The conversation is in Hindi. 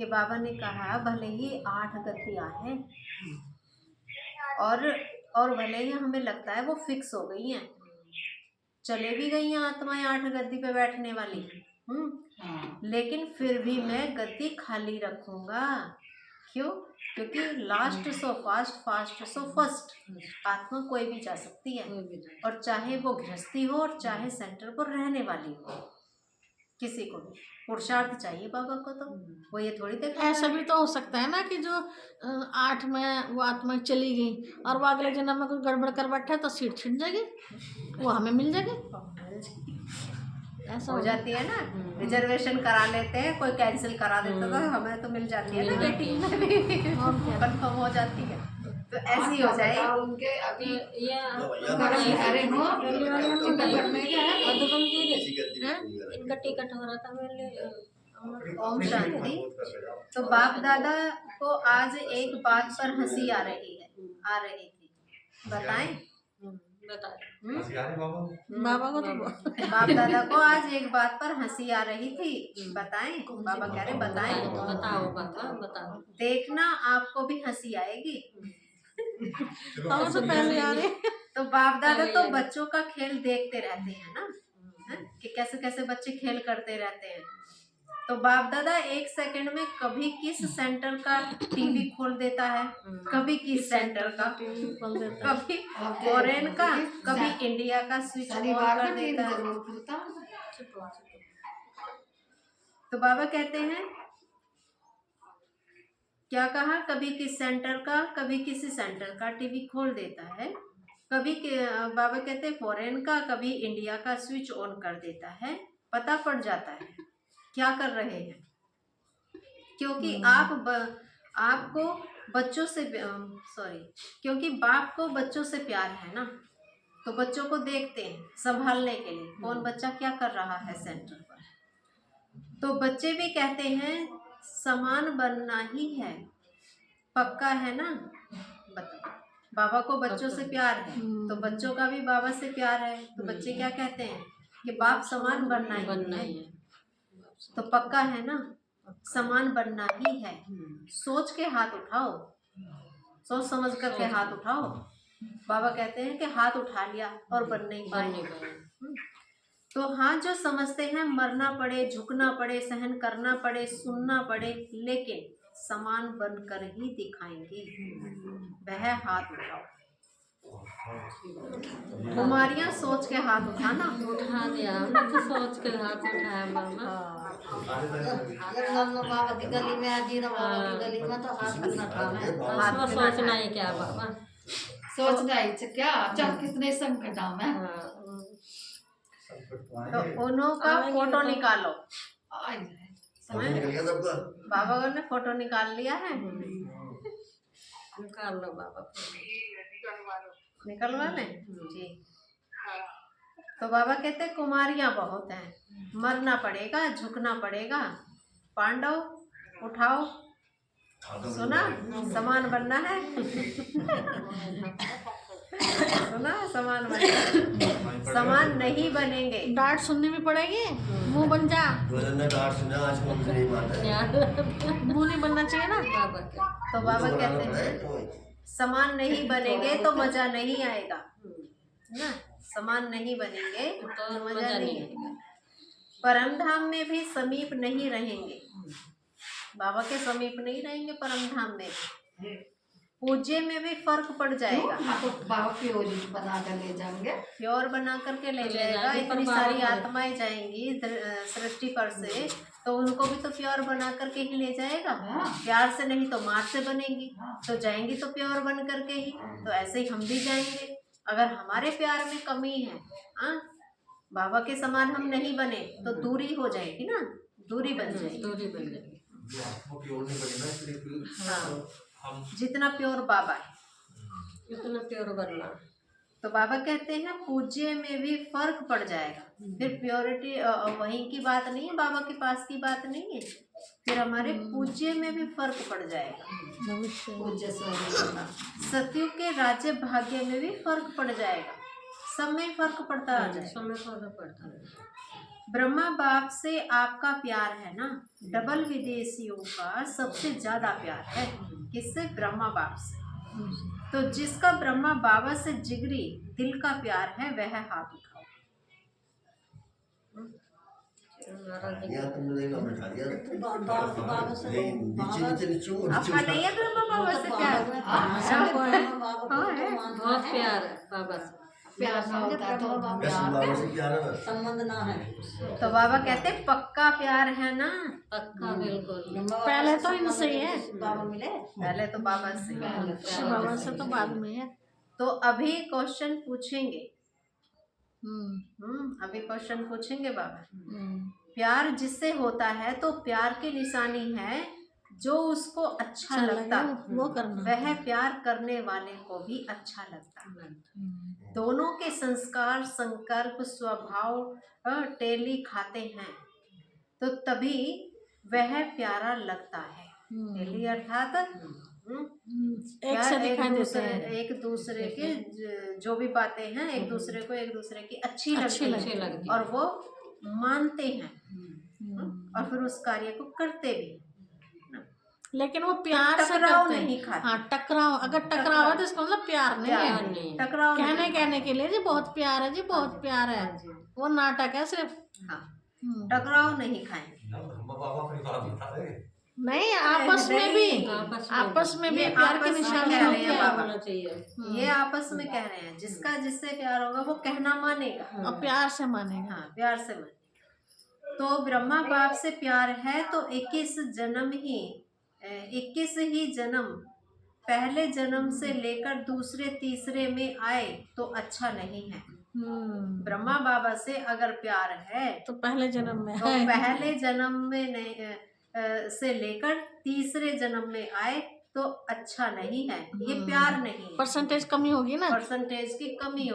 कि बाबा ने कहा भले ही 8 गद्दियाँ हैं और भले ही हमें लगता है वो फिक्स हो गई हैं, चले भी गई हैं आत्माएं 8 गद्दी पे बैठने वाली, लेकिन फिर भी मैं गद्दी खाली रखूंगा। क्यों? क्योंकि last so fast, fast so first. आत्मा कोई भी जा सकती है, और चाहे वो गृहस्थी हो और चाहे सेंटर पर रहने वाली हो, किसी को भी पुरुषार्थ चाहिए बाबा को। तो वो ये थोड़ी देखा ऐसा भी तो हो सकता है ना कि जो 8 में वो आत्मा चली गई और वो अगले जन्म में कोई गड़बड़ कर बैठा तो सीट छिट जाएगी, वो हमें मिल जाएगी। ऐसा हो जाती है ना, रिजर्वेशन करा लेते हैं, कोई कैंसिल करा देता तो हमें तो मिल जाती है ना, वेटिंग में भी कंफर्म हो जाती है। तो ऐसी हो जाए उनके अभी इनका टिकट हो रहा था मेरे। ओम शांति। तो बाप दादा को आज एक बात पर हंसी आ रही थी, बताएं? बाबा को तो बाप दादा को आज एक बात पर हंसी आ रही थी, बताएं? बाबा कह रहे बताएं। बताओ बाबा बताओ। देखना आपको भी हंसी आएगी। हम तो पहले आ रहे। तो बाप दादा तो बच्चों का खेल देखते रहते हैं ना, कि कैसे कैसे बच्चे खेल करते रहते हैं। तो बाप दादा 1 सेकंड में कभी किस सेंटर का टीवी खोल देता है, कभी किस सेंटर का, कभी फॉरेन का, कभी इंडिया का स्विच ऑन कर देता है। तो बाबा कहते हैं क्या कहा, कभी किस सेंटर का, कभी किसी सेंटर का टीवी खोल देता है, कभी बाबा कहते हैं फॉरेन का, कभी इंडिया का स्विच ऑन कर देता है। पता पड़ जाता है क्या कर रहे हैं, क्योंकि आपको बच्चों से क्योंकि बाप को बच्चों से प्यार है ना, तो बच्चों को देखते हैं संभालने के लिए कौन बच्चा क्या कर रहा है सेंटर पर। तो बच्चे भी कहते हैं समान बनना ही है, पक्का है ना। बताओ, बाबा को बच्चों से प्यार है तो बच्चों का भी बाबा से प्यार है, तो बच्चे क्या कहते हैं कि बाप समान बनना ही है। तो पक्का है ना, समान बनना ही है। सोच के हाथ उठाओ, सोच समझ कर के हाथ उठाओ। बाबा कहते हैं कि हाथ उठा लिया और बन नहीं पाए। तो हाँ, जो समझते हैं मरना पड़े, झुकना पड़े, सहन करना पड़े, सुनना पड़े, लेकिन समान बनकर ही दिखाएंगे, वह हाथ उठाओ। कुमारियां सोच के हाथ उठाना। उठा दिया हमने तो सोच के हाथ उठाया मामा। बाबा की गली में आजी बाबा की गली में तो हाथ करना था। हाथ सोचना ही क्या बाबा, सोचना ही क्या, चल कितने संकट में। तो उन्हों का फोटो निकालो। बाबा ने फोटो निकाल लिया है, निकाल लो बाबा, निकलवा लें जी। तो बाबा कहते कुमारियां बहुत हैं, मरना पड़ेगा, झुकना पड़ेगा। पांडव उठाओ, सुना समान बनना है। सुना समान बनना, समान नहीं बनेंगे। डांट सुननी भी पड़ेगी, मुंह बन जा। मुंह नहीं बनना चाहिए ना बाबा। तो बाबा कहते हैं समान नहीं बनेंगे तो मजा नहीं आएगा ना, समान नहीं बनेंगे तो मजा नहीं आएगा। परम धाम में भी समीप नहीं रहेंगे, बाबा के समीप नहीं रहेंगे परम धाम में भी। पूज्य में भी फर्क पड़ जाएगा। तो बाबा प्योर बना कर ले जाएंगे, प्योर बना करके ले जाएगा। इतनी सारी आत्माएं जाएंगी सृष्टि पर से, तो उनको भी तो प्योर बना करके ही ले जाएगा। प्यार से नहीं तो मार से बनेगी, तो जाएंगी तो प्योर बन करके ही। तो ऐसे ही हम भी जाएंगे। अगर हमारे प्यार में कमी है, बाबा के समान हम नहीं बने तो दूरी हो जाएगी ना, दूरी बन जाएगी। हाँ, जितना प्योर बाबा है उतना प्योर बनना। तो बाबा कहते हैं पूज्य में भी फर्क पड़ जाएगा। फिर प्योरिटी वहीं की बात नहीं है, बाबा के पास की बात नहीं है, फिर हमारे पूज्य में भी फर्क पड़ जाएगा। सतयुग के राज्य भाग्य में भी फर्क पड़ जाएगा। सब में फर्क पड़ता आ जाएगा। समय फर्क पड़ता है। ब्रह्मा बाप से आपका प्यार है ना, डबल विदेशियों का सबसे ज्यादा प्यार है। किससे? ब्रह्मा बाप से। तो जिसका ब्रह्मा बाबा से जिगरी दिल का प्यार है वह हाथ उठाओ। यहाँ तुमने देखा बैठा दिया बाबा से नहीं, नीचे नीचे नीचे वो नीचे आपका नहीं है ब्रह्मा बाबा से प्यार? सबको है। बहुत प्यार है बाबा से। प्यार ना होता तो बस बाबा से प्यार है बस। संबंध ना है। तो बाबा कहते हैं पक्का प्यार है ना। पक्का बिल्कुल। पहले तो इनसे ही है। बाबा मिले पहले तो बाबा से। शिव बाबा से तो बाद में है। तो अभी क्वेश्चन पूछेंगे। हम्म अभी क्वेश्चन पूछेंगे बाबा। हम्म, प्यार जिससे होता है तो प्यार की निशानी है जो उसको अच्छा लगता वो करना। वह प्यार करने वाले को भी अच्छा लगता। दोनों के संस्कार, संकल्प, स्वभाव टेली खाते हैं तो तभी वह प्यारा लगता है। टेली अर्थात एक से दिखाई देते हैं। एक दूसरे के जो भी बातें हैं एक दूसरे को एक दूसरे की अच्छी लगती लगती है और वो मानते हैं और फिर उस कार्य को करते भी। लेकिन वो प्यार से टकराव करते हैं। नहीं खाते। हाँ, टकराव, अगर टकराव है तो इसका मतलब प्यार नहीं प्यार है। नहीं, टकराव नहीं। कहने के लिए जी बहुत प्यार है, जी बहुत प्यार है, वो नाटक है सिर्फ। हाँ, टकराव नहीं खाएंगे। नहीं, आपस में भी ये प्यार की आपस में निशानी कह रहे होती हैं है। बाबा। होना चाहिए। ये आपस में कह रहे हैं जिसका जिससे प्यार होगा वो कहना मानेगा। और प्यार से मानेगा। हाँ, प्यार से मानेगा। तो ब्रह्मा बाप से प्यार है तो 21 ही जन्म पहले जन्म से लेकर दूसरे तीसरे में आए तो अच्छा नहीं है। ब्रह्मा बाबा से अगर प्यार है तो पहले जन्म में तो है। पहले जन्म में नहीं से लेकर तीसरे जन्म में आए तो अच्छा नहीं है। ये प्यार नहीं है, परसेंटेज कमी होगी ना। परसेंटेज की कमी हो।